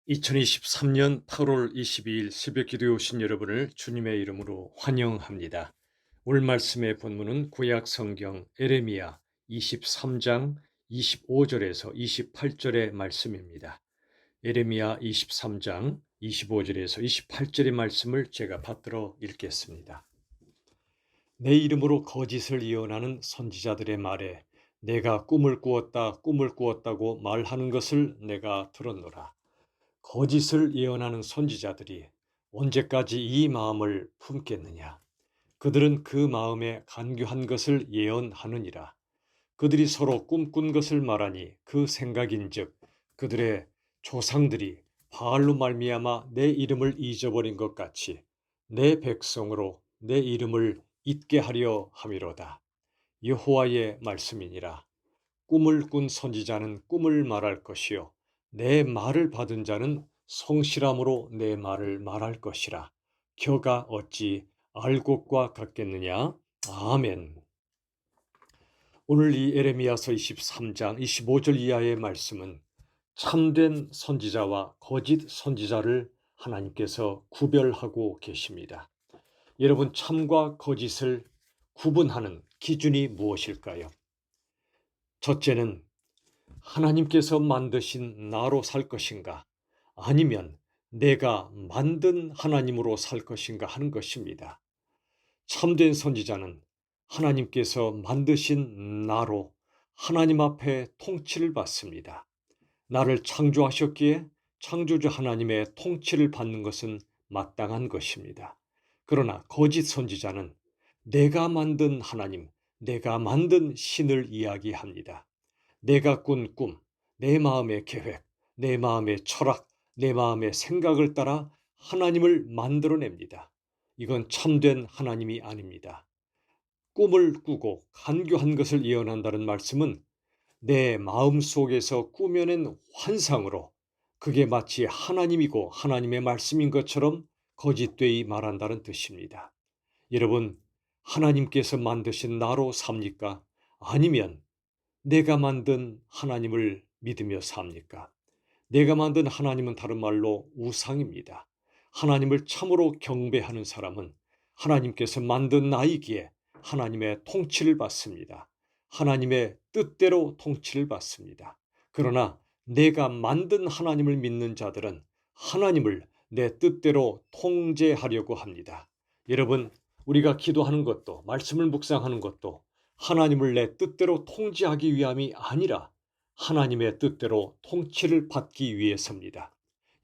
2023년 8월 22일 새벽 기도에 오신 여러분을 주님의 이름으로 환영합니다. 오늘 말씀의 본문은 구약 성경 에레미야 23장 25절에서 28절의 말씀입니다. 에레미야 23장 25절에서 28절의 말씀을 제가 받들어 읽겠습니다. 내 이름으로 거짓을 예언하는 선지자들의 말에 내가 꿈을 꾸었다고 말하는 것을 내가 들었노라. 거짓을 예언하는 선지자들이 언제까지 이 마음을 품겠느냐? 그들은 그 마음에 간교한 것을 예언하느니라. 그들이 서로 꿈꾼 것을 말하니 그 생각인즉 그들의 조상들이 바알로 말미암아 내 이름을 잊어버린 것 같이 내 백성으로 내 이름을 잊게 하려 함이로다. 여호와의 말씀이니라. 꿈을 꾼 선지자는 꿈을 말할 것이요 내 말을 받은 자는 성실함으로 내 말을 말할 것이라. 겨가 어찌 알곡과 같겠느냐? 아멘. 오늘 이 에레미야서 23장 25절 이하의 말씀은 참된 선지자와 거짓 선지자를 하나님께서 구별하고 계십니다. 여러분, 참과 거짓을 구분하는 기준이 무엇일까요? 첫째는 하나님께서 만드신 나로 살 것인가, 아니면 내가 만든 하나님으로 살 것인가 하는 것입니다. 참된 선지자는 하나님께서 만드신 나로 하나님 앞에 통치를 받습니다. 나를 창조하셨기에 창조주 하나님의 통치를 받는 것은 마땅한 것입니다. 그러나 거짓 선지자는 내가 만든 하나님, 내가 만든 신을 이야기합니다. 내가 꾼 꿈, 내 마음의 계획, 내 마음의 철학, 내 마음의 생각을 따라 하나님을 만들어냅니다. 이건 참된 하나님이 아닙니다. 꿈을 꾸고 간교한 것을 예언한다는 말씀은 내 마음속에서 꾸며낸 환상으로 그게 마치 하나님이고 하나님의 말씀인 것처럼 거짓되이 말한다는 뜻입니다. 여러분, 하나님께서 만드신 나로 삽니까? 아니면 내가 만든 하나님을 믿으며 삽니까? 내가 만든 하나님은 다른 말로 우상입니다. 하나님을 참으로 경배하는 사람은 하나님께서 만든 나이기에 하나님의 통치를 받습니다. 하나님의 뜻대로 통치를 받습니다. 그러나 내가 만든 하나님을 믿는 자들은 하나님을 내 뜻대로 통제하려고 합니다. 여러분, 우리가 기도하는 것도 말씀을 묵상하는 것도 하나님을 내 뜻대로 통제하기 위함이 아니라 하나님의 뜻대로 통치를 받기 위해서입니다.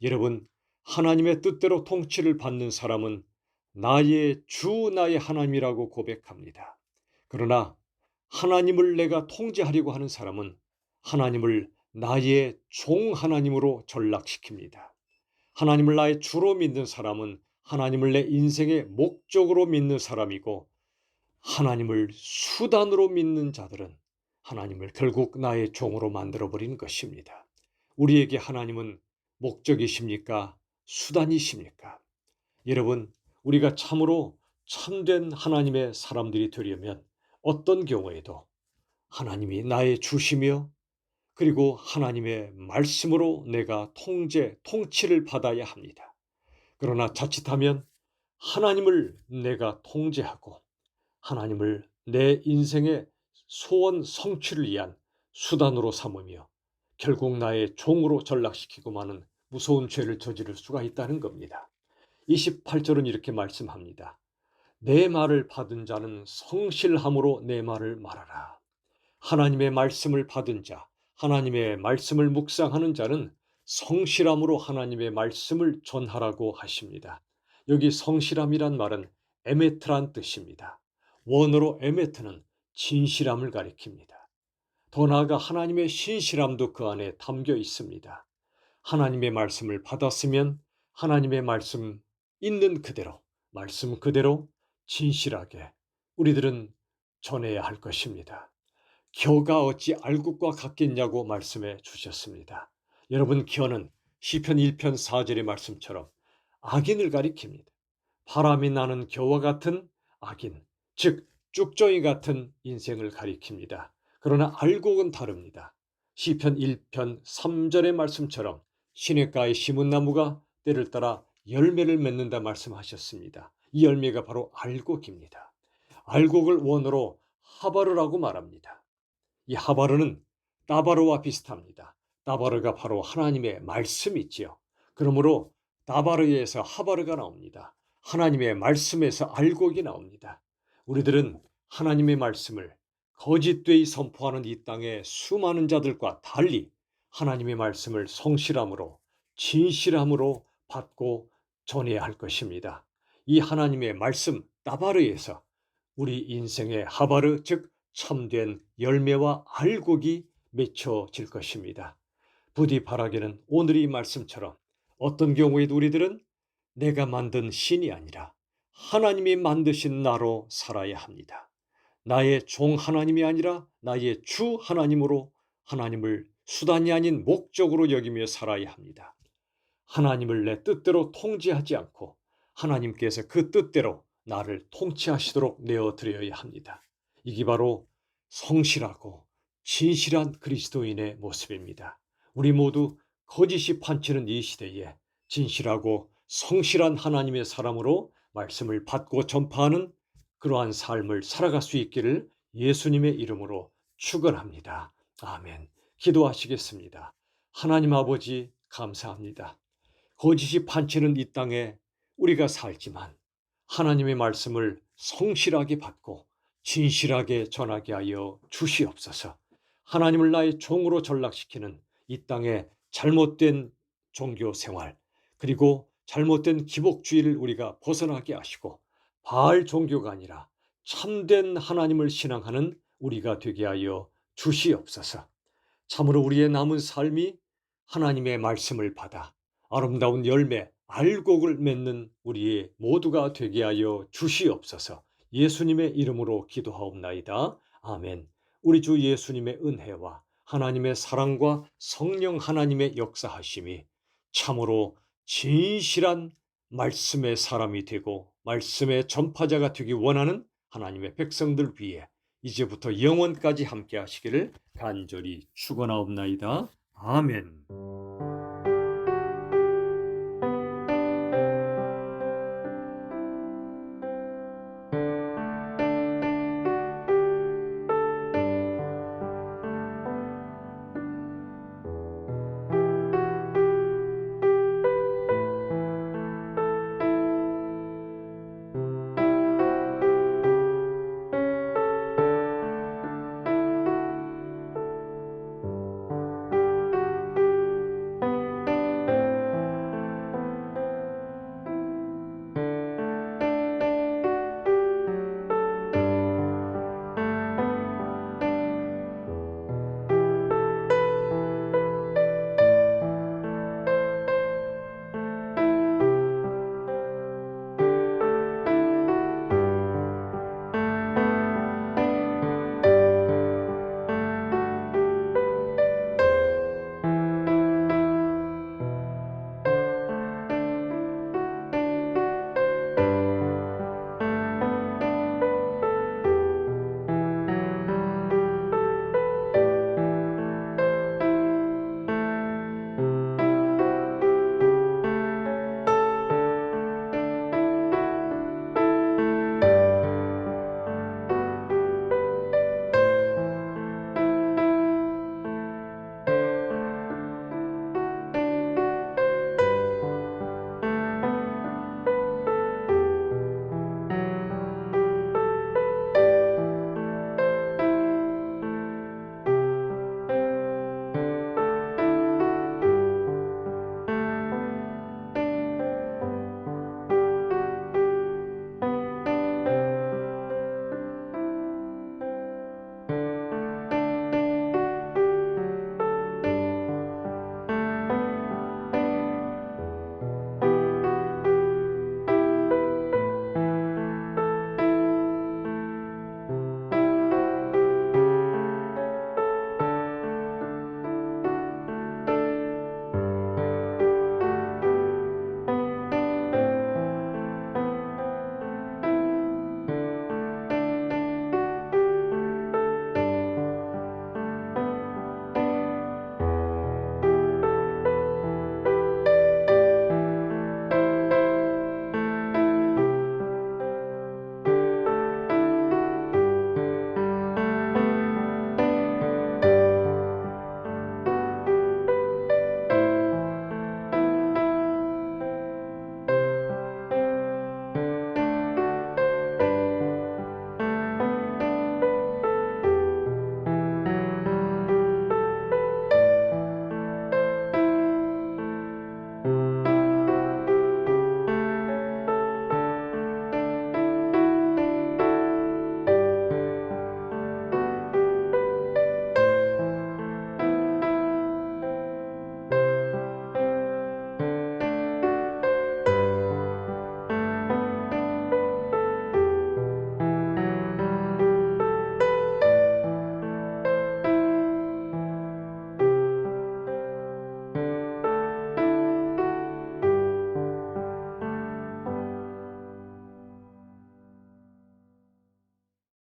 여러분, 하나님의 뜻대로 통치를 받는 사람은 나의 주 나의 하나님이라고 고백합니다. 그러나 하나님을 내가 통제하려고 하는 사람은 하나님을 나의 종 하나님으로 전락시킵니다. 하나님을 나의 주로 믿는 사람은 하나님을 내 인생의 목적으로 믿는 사람이고, 하나님을 수단으로 믿는 자들은 하나님을 결국 나의 종으로 만들어버리는 것입니다. 우리에게 하나님은 목적이십니까? 수단이십니까? 여러분, 우리가 참으로 참된 하나님의 사람들이 되려면 어떤 경우에도 하나님이 나의 주시며 그리고 하나님의 말씀으로 내가 통치를 받아야 합니다. 그러나 자칫하면 하나님을 내가 통제하고 하나님을 내 인생의 소원 성취를 위한 수단으로 삼으며 결국 나의 종으로 전락시키고 마는 무서운 죄를 저지를 수가 있다는 겁니다. 28절은 이렇게 말씀합니다. 내 말을 받은 자는 성실함으로 내 말을 말하라. 하나님의 말씀을 받은 자, 하나님의 말씀을 묵상하는 자는 성실함으로 하나님의 말씀을 전하라고 하십니다. 여기 성실함이란 말은 에메트란 뜻입니다. 원어로 에메트는 진실함을 가리킵니다. 더 나아가 하나님의 신실함도 그 안에 담겨 있습니다. 하나님의 말씀을 받았으면 하나님의 말씀 있는 그대로, 말씀 그대로 진실하게 우리들은 전해야 할 것입니다. 겨가 어찌 알곡과 같겠냐고 말씀해 주셨습니다. 여러분, 겨는 시편 1편 4절의 말씀처럼 악인을 가리킵니다. 바람이 나는 겨와 같은 악인, 즉 쭉정이 같은 인생을 가리킵니다. 그러나 알곡은 다릅니다. 시편 1편 3절의 말씀처럼 시냇가에 심은 나무가 때를 따라 열매를 맺는다 말씀하셨습니다. 이 열매가 바로 알곡입니다. 알곡을 원어로 하바르라고 말합니다. 이 하바르는 따바르와 비슷합니다. 따바르가 바로 하나님의 말씀이지요. 그러므로 따바르에서 하바르가 나옵니다. 하나님의 말씀에서 알곡이 나옵니다. 우리들은 하나님의 말씀을 거짓되이 선포하는 이 땅의 수많은 자들과 달리 하나님의 말씀을 성실함으로 진실함으로 받고 전해야 할 것입니다. 이 하나님의 말씀 따바르에서 우리 인생의 하바르 즉 참된 열매와 알곡이 맺혀질 것입니다. 부디 바라기는 오늘 이 말씀처럼 어떤 경우에도 우리들은 내가 만든 신이 아니라 하나님이 만드신 나로 살아야 합니다. 나의 종 하나님이 아니라 나의 주 하나님으로 하나님을 수단이 아닌 목적으로 여기며 살아야 합니다. 하나님을 내 뜻대로 통제하지 않고 하나님께서 그 뜻대로 나를 통치하시도록 내어드려야 합니다. 이게 바로 성실하고 진실한 그리스도인의 모습입니다. 우리 모두 거짓이 판치는 이 시대에 진실하고 성실한 하나님의 사람으로 말씀을 받고 전파하는 그러한 삶을 살아갈 수 있기를 예수님의 이름으로 축원합니다. 아멘. 기도하시겠습니다. 하나님 아버지 감사합니다. 거짓이 판치는 이 땅에 우리가 살지만 하나님의 말씀을 성실하게 받고 진실하게 전하게 하여 주시옵소서. 하나님을 나의 종으로 전락시키는 이 땅의 잘못된 종교 생활 그리고 잘못된 기복주의를 우리가 벗어나게 하시고 바알 종교가 아니라 참된 하나님을 신앙하는 우리가 되게 하여 주시옵소서. 참으로 우리의 남은 삶이 하나님의 말씀을 받아 아름다운 열매, 알곡을 맺는 우리 모두가 되게 하여 주시옵소서. 예수님의 이름으로 기도하옵나이다. 아멘. 우리 주 예수님의 은혜와 하나님의 사랑과 성령 하나님의 역사하심이 참으로 진실한 말씀의 사람이 되고 말씀의 전파자가 되기 원하는 하나님의 백성들 위해 이제부터 영원까지 함께 하시기를 간절히 축원하옵나이다. 아멘.